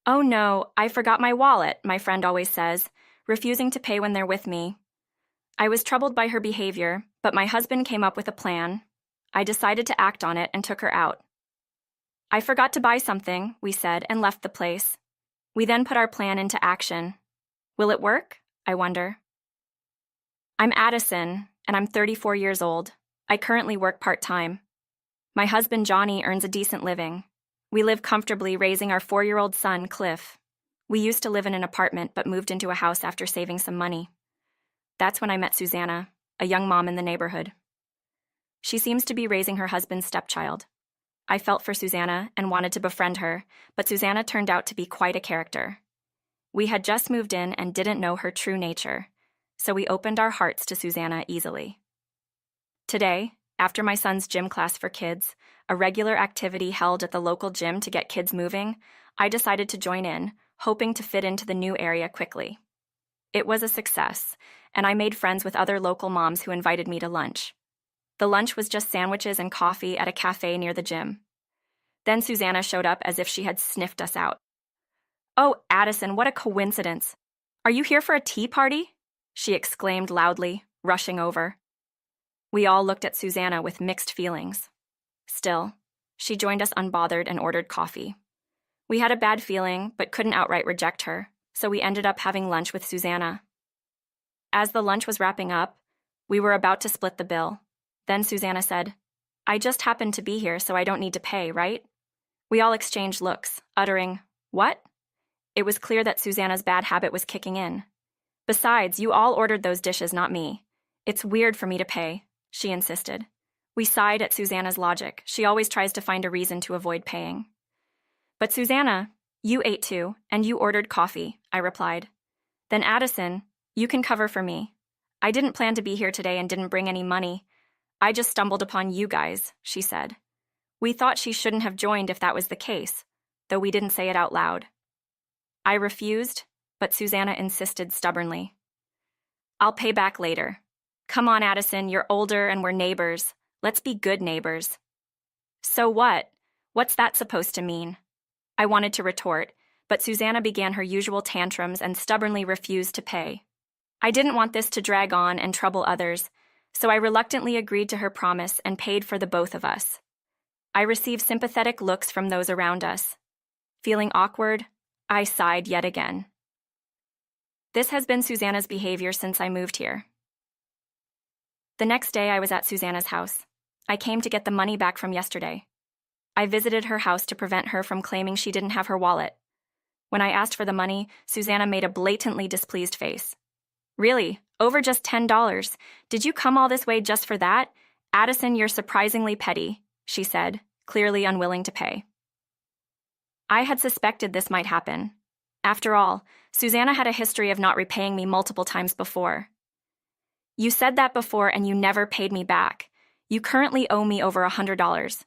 "Oh no, I forgot my wallet," my friend always says, refusing to pay when they're with me. I was troubled by her behavior, but my husband came up with a plan. I decided to act on it and took her out. "I forgot to buy something," we said, and left the place. We then put our plan into action. Will it work? I wonder. I'm Addison, and I'm 34 years old. I currently work part-time. My husband, Johnny, earns a decent living. We live comfortably raising our 4-year-old son, Cliff. We used to live in an apartment but moved into a house after saving some money. That's when I met Susanna, a young mom in the neighborhood. She seems to be raising her husband's stepchild. I felt for Susanna and wanted to befriend her, but Susanna turned out to be quite a character. We had just moved in and didn't know her true nature, so we opened our hearts to Susanna easily. Today, after my son's gym class for kids, a regular activity held at the local gym to get kids moving, I decided to join in, hoping to fit into the new area quickly. It was a success, and I made friends with other local moms who invited me to lunch. The lunch was just sandwiches and coffee at a cafe near the gym. Then Susanna showed up as if she had sniffed us out. "Oh, Addison, what a coincidence. Are you here for a tea party?" she exclaimed loudly, rushing over. We all looked at Susanna with mixed feelings. Still, she joined us unbothered and ordered coffee. We had a bad feeling, but couldn't outright reject her, so we ended up having lunch with Susanna. As the lunch was wrapping up, we were about to split the bill. Then Susanna said, "I just happened to be here, so I don't need to pay, right?" We all exchanged looks, uttering, "What?" It was clear that Susanna's bad habit was kicking in. "Besides, you all ordered those dishes, not me. It's weird for me to pay," she insisted. We sighed at Susanna's logic. She always tries to find a reason to avoid paying. "But Susanna, you ate too, and you ordered coffee," I replied. "Then Addison, you can cover for me. I didn't plan to be here today and didn't bring any money. I just stumbled upon you guys," she said. We thought she shouldn't have joined if that was the case, though we didn't say it out loud. I refused, but Susanna insisted stubbornly. "I'll pay back later. Come on, Addison, you're older and we're neighbors. Let's be good neighbors." "So what? What's that supposed to mean?" I wanted to retort, but Susanna began her usual tantrums and stubbornly refused to pay. I didn't want this to drag on and trouble others, so I reluctantly agreed to her promise and paid for the both of us. I received sympathetic looks from those around us. Feeling awkward, I sighed yet again. This has been Susanna's behavior since I moved here. The next day I was at Susanna's house. I came to get the money back from yesterday. I visited her house to prevent her from claiming she didn't have her wallet. When I asked for the money, Susanna made a blatantly displeased face. "Really? Over just $10? Did you come all this way just for that? Addison, you're surprisingly petty," she said, clearly unwilling to pay. I had suspected this might happen. After all, Susanna had a history of not repaying me multiple times before. "You said that before and you never paid me back. You currently owe me over $100.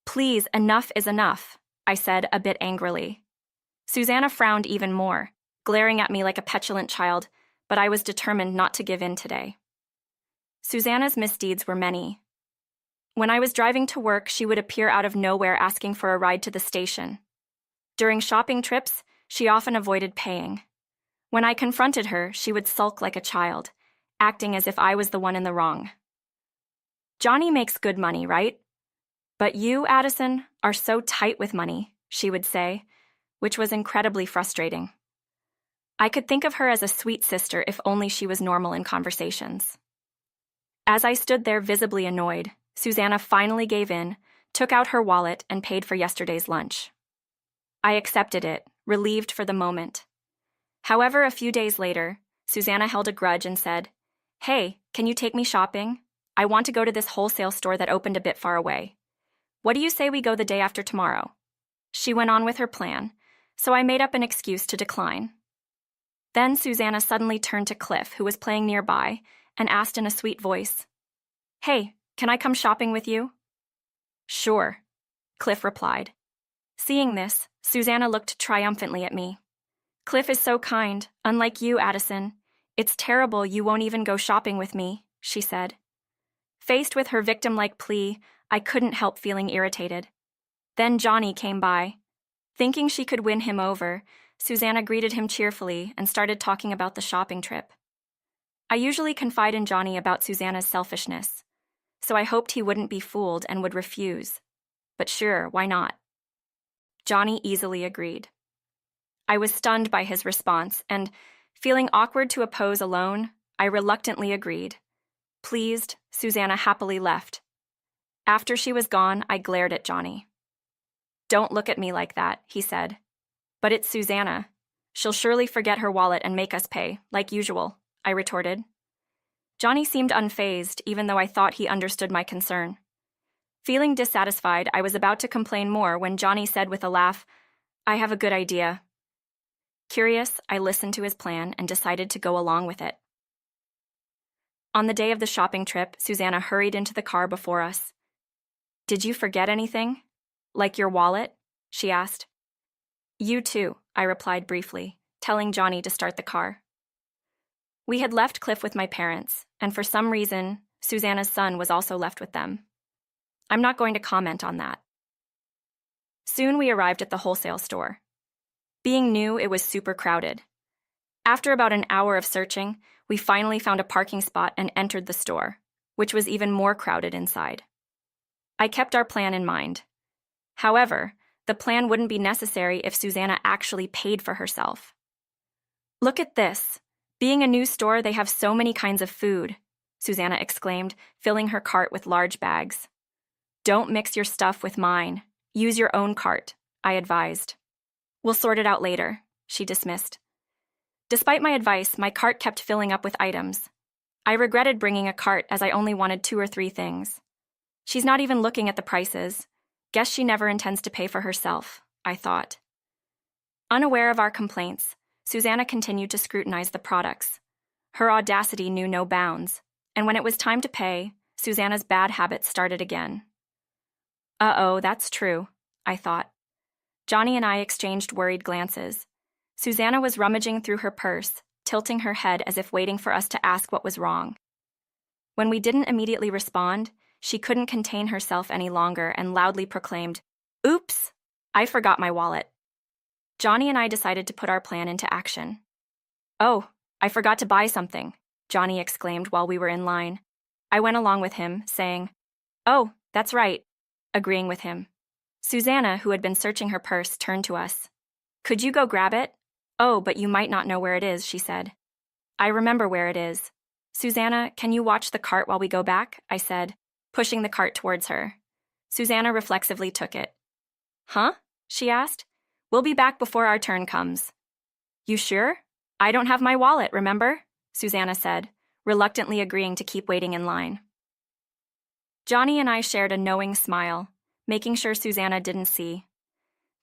"Please, enough is enough," I said a bit angrily. Susanna frowned even more, glaring at me like a petulant child, but I was determined not to give in today. Susanna's misdeeds were many. When I was driving to work, she would appear out of nowhere asking for a ride to the station. During shopping trips, she often avoided paying. When I confronted her, she would sulk like a child, acting as if I was the one in the wrong. "Johnny makes good money, right? But you, Addison, are so tight with money," she would say, which was incredibly frustrating. I could think of her as a sweet sister if only she was normal in conversations. As I stood there visibly annoyed, Susanna finally gave in, took out her wallet, and paid for yesterday's lunch. I accepted it, relieved for the moment. However, a few days later, Susanna held a grudge and said, "Hey, can you take me shopping? I want to go to this wholesale store that opened a bit far away. What do you say we go the day after tomorrow?" She went on with her plan, so I made up an excuse to decline. Then Susanna suddenly turned to Cliff, who was playing nearby, and asked in a sweet voice, "Hey, can I come shopping with you?" "Sure," Cliff replied. Seeing this, Susanna looked triumphantly at me. "Cliff is so kind, unlike you, Addison. It's terrible you won't even go shopping with me," she said. Faced with her victim-like plea, I couldn't help feeling irritated. Then Johnny came by. Thinking she could win him over, Susanna greeted him cheerfully and started talking about the shopping trip. I usually confide in Johnny about Susanna's selfishness, so I hoped he wouldn't be fooled and would refuse. But sure, why not? Johnny easily agreed. I was stunned by his response, and, feeling awkward to oppose alone, I reluctantly agreed. Pleased, Susanna happily left. After she was gone, I glared at Johnny. "Don't look at me like that," he said. "But it's Susanna. She'll surely forget her wallet and make us pay, like usual," I retorted. Johnny seemed unfazed, even though I thought he understood my concern. Feeling dissatisfied, I was about to complain more when Johnny said with a laugh, "I have a good idea." Curious, I listened to his plan and decided to go along with it. On the day of the shopping trip, Susanna hurried into the car before us. "Did you forget anything? Like your wallet?" she asked. "You too," I replied briefly, telling Johnny to start the car. We had left Cliff with my parents, and for some reason, Susanna's son was also left with them. I'm not going to comment on that. Soon we arrived at the wholesale store. Being new, it was super crowded. After about an hour of searching, we finally found a parking spot and entered the store, which was even more crowded inside. I kept our plan in mind. However, the plan wouldn't be necessary if Susanna actually paid for herself. "Look at this. Being a new store, they have so many kinds of food," Susanna exclaimed, filling her cart with large bags. "Don't mix your stuff with mine. Use your own cart," I advised. "We'll sort it out later," she dismissed. Despite my advice, my cart kept filling up with items. I regretted bringing a cart as I only wanted 2 or 3 things. She's not even looking at the prices. Guess she never intends to pay for herself, I thought. Unaware of our complaints, Susanna continued to scrutinize the products. Her audacity knew no bounds, and when it was time to pay, Susanna's bad habits started again. Uh-oh, that's true, I thought. Johnny and I exchanged worried glances. Susanna was rummaging through her purse, tilting her head as if waiting for us to ask what was wrong. When we didn't immediately respond, she couldn't contain herself any longer and loudly proclaimed, "Oops, I forgot my wallet." Johnny and I decided to put our plan into action. "Oh, I forgot to buy something," Johnny exclaimed while we were in line. I went along with him, saying, "Oh, that's right," agreeing with him. Susanna, who had been searching her purse, turned to us. "Could you go grab it?" "Oh, but you might not know where it is," she said. "I remember where it is." "Susanna, can you watch the cart while we go back?" I said, pushing the cart towards her. Susanna reflexively took it. "Huh?" she asked. "We'll be back before our turn comes." "You sure? I don't have my wallet, remember?" Susanna said, reluctantly agreeing to keep waiting in line. Johnny and I shared a knowing smile, making sure Susanna didn't see.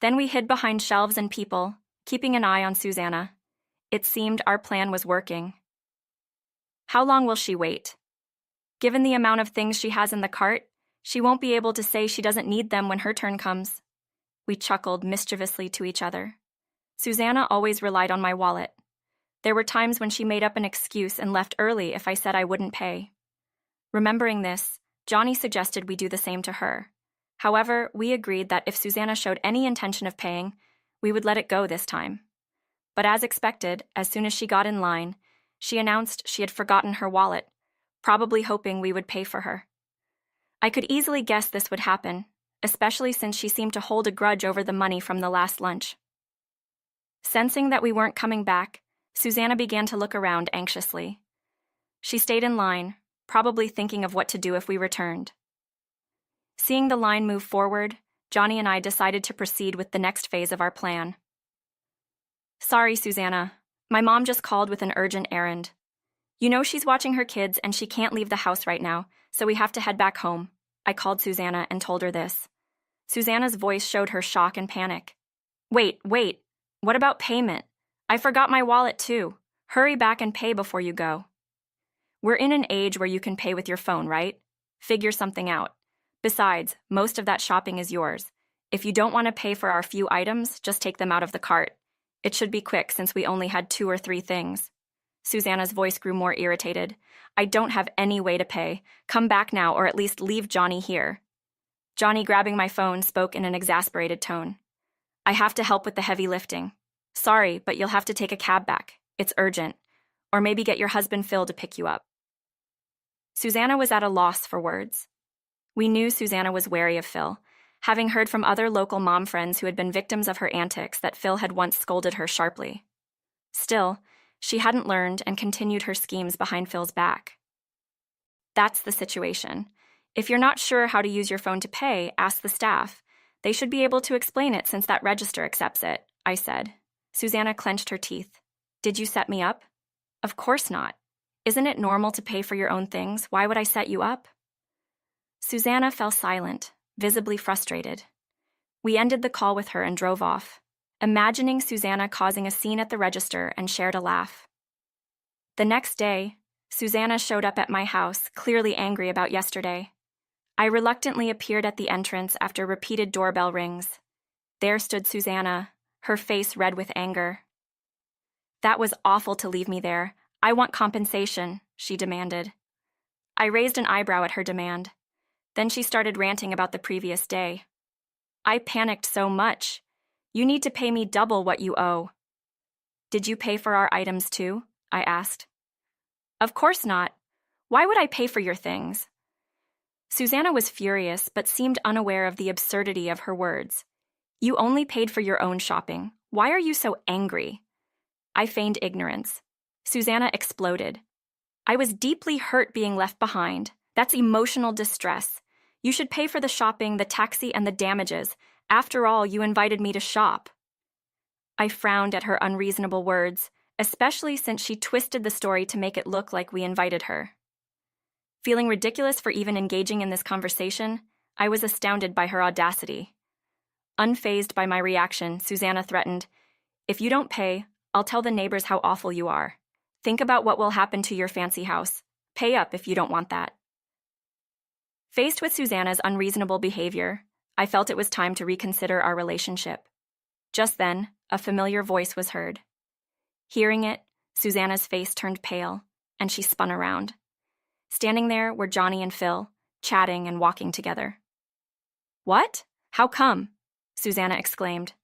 Then we hid behind shelves and people, keeping an eye on Susanna. It seemed our plan was working. How long will she wait? Given the amount of things she has in the cart, she won't be able to say she doesn't need them when her turn comes. We chuckled mischievously to each other. Susanna always relied on my wallet. There were times when she made up an excuse and left early if I said I wouldn't pay. Remembering this, Johnny suggested we do the same to her. However, we agreed that if Susanna showed any intention of paying, we would let it go this time. But as expected, as soon as she got in line, she announced she had forgotten her wallet, probably hoping we would pay for her. I could easily guess this would happen, especially since she seemed to hold a grudge over the money from the last lunch. Sensing that we weren't coming back, Susanna began to look around anxiously. She stayed in line, probably thinking of what to do if we returned. Seeing the line move forward, Johnny and I decided to proceed with the next phase of our plan. "Sorry, Susanna. My mom just called with an urgent errand. You know she's watching her kids and she can't leave the house right now, so we have to head back home." I called Susanna and told her this. Susanna's voice showed her shock and panic. Wait. What about payment? I forgot my wallet too. Hurry back and pay before you go." "We're in an age where you can pay with your phone, right? Figure something out. Besides, most of that shopping is yours. If you don't want to pay for our few items, just take them out of the cart. It should be quick since we only had 2 or 3 things." Susanna's voice grew more irritated. "I don't have any way to pay. Come back now or at least leave Johnny here." Johnny, grabbing my phone, spoke in an exasperated tone. I have to help with the heavy lifting. Sorry, but you'll have to take a cab back. It's urgent. Or maybe get your husband Phil to pick you up. Susanna was at a loss for words. We knew Susanna was wary of Phil, having heard from other local mom friends who had been victims of her antics that Phil had once scolded her sharply. Still, she hadn't learned and continued her schemes behind Phil's back. That's the situation. If you're not sure how to use your phone to pay, ask the staff. They should be able to explain it since that register accepts it, I said. Susanna clenched her teeth. Did you set me up? Of course not. Isn't it normal to pay for your own things? Why would I set you up? Susanna fell silent, visibly frustrated. We ended the call with her and drove off, imagining Susanna causing a scene at the register, and shared a laugh. The next day, Susanna showed up at my house, clearly angry about yesterday. I reluctantly appeared at the entrance after repeated doorbell rings. There stood Susanna, her face red with anger. That was awful to leave me there. I want compensation, she demanded. I raised an eyebrow at her demand. Then she started ranting about the previous day. I panicked so much. You need to pay me double what you owe. Did you pay for our items too? I asked. Of course not. Why would I pay for your things? Susanna was furious, but seemed unaware of the absurdity of her words. You only paid for your own shopping. Why are you so angry? I feigned ignorance. Susanna exploded. I was deeply hurt being left behind. That's emotional distress. You should pay for the shopping, the taxi, and the damages. After all, you invited me to shop. I frowned at her unreasonable words, especially since she twisted the story to make it look like we invited her. Feeling ridiculous for even engaging in this conversation, I was astounded by her audacity. Unfazed by my reaction, Susanna threatened, If you don't pay, I'll tell the neighbors how awful you are. Think about what will happen to your fancy house. Pay up if you don't want that. Faced with Susanna's unreasonable behavior, I felt it was time to reconsider our relationship. Just then, a familiar voice was heard. Hearing it, Susanna's face turned pale, and she spun around. Standing there were Johnny and Phil, chatting and walking together. What? How come? Susanna exclaimed.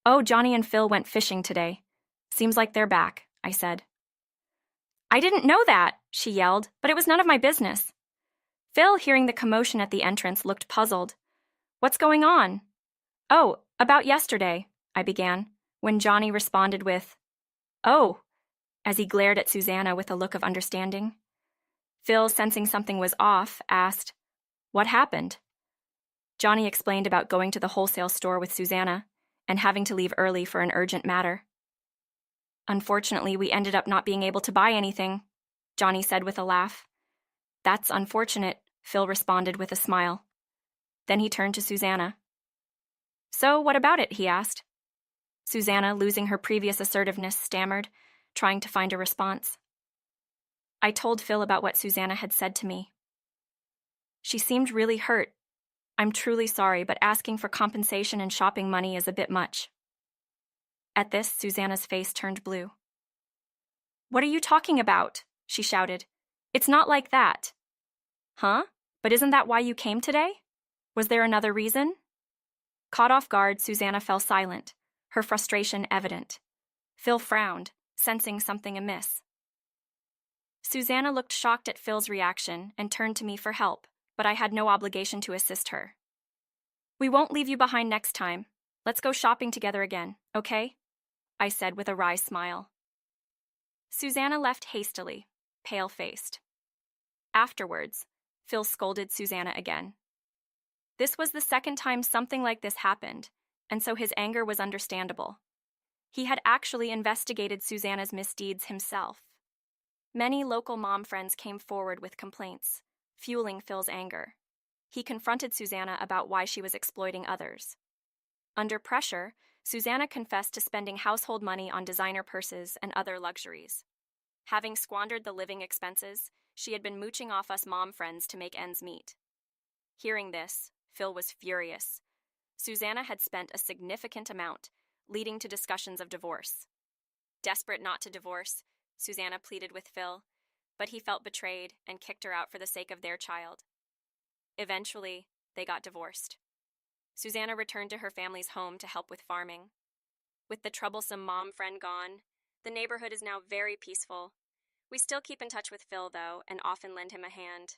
Oh, Johnny and Phil went fishing today. Seems like they're back, I said. I didn't know that, she yelled, but it was none of my business. Phil, hearing the commotion at the entrance, looked puzzled. What's going on? Oh, about yesterday, I began, when Johnny responded with, Oh, as he glared at Susanna with a look of understanding. Phil, sensing something was off, asked, What happened? Johnny explained about going to the wholesale store with Susanna and having to leave early for an urgent matter. Unfortunately, we ended up not being able to buy anything, Johnny said with a laugh. That's unfortunate, Phil responded with a smile. Then he turned to Susanna. So, what about it? He asked. Susanna, losing her previous assertiveness, stammered, trying to find a response. I told Phil about what Susanna had said to me. She seemed really hurt. I'm truly sorry, but asking for compensation and shopping money is a bit much. At this, Susanna's face turned blue. What are you talking about? She shouted. It's not like that. Huh? But isn't that why you came today? Was there another reason? Caught off guard, Susanna fell silent, her frustration evident. Phil frowned, sensing something amiss. Susanna looked shocked at Phil's reaction and turned to me for help, but I had no obligation to assist her. We won't leave you behind next time. Let's go shopping together again, okay? I said with a wry smile. Susanna left hastily, pale-faced. Afterwards, Phil scolded Susanna again. This was the second time something like this happened, and so his anger was understandable. He had actually investigated Susanna's misdeeds himself. Many local mom friends came forward with complaints, fueling Phil's anger. He confronted Susanna about why she was exploiting others. Under pressure, Susanna confessed to spending household money on designer purses and other luxuries. Having squandered the living expenses, she had been mooching off us mom friends to make ends meet. Hearing this, Phil was furious. Susanna had spent a significant amount, leading to discussions of divorce. Desperate not to divorce, Susanna pleaded with Phil, but he felt betrayed and kicked her out for the sake of their child. Eventually, they got divorced. Susanna returned to her family's home to help with farming. With the troublesome mom friend gone, the neighborhood is now very peaceful. We still keep in touch with Phil, though, and often lend him a hand.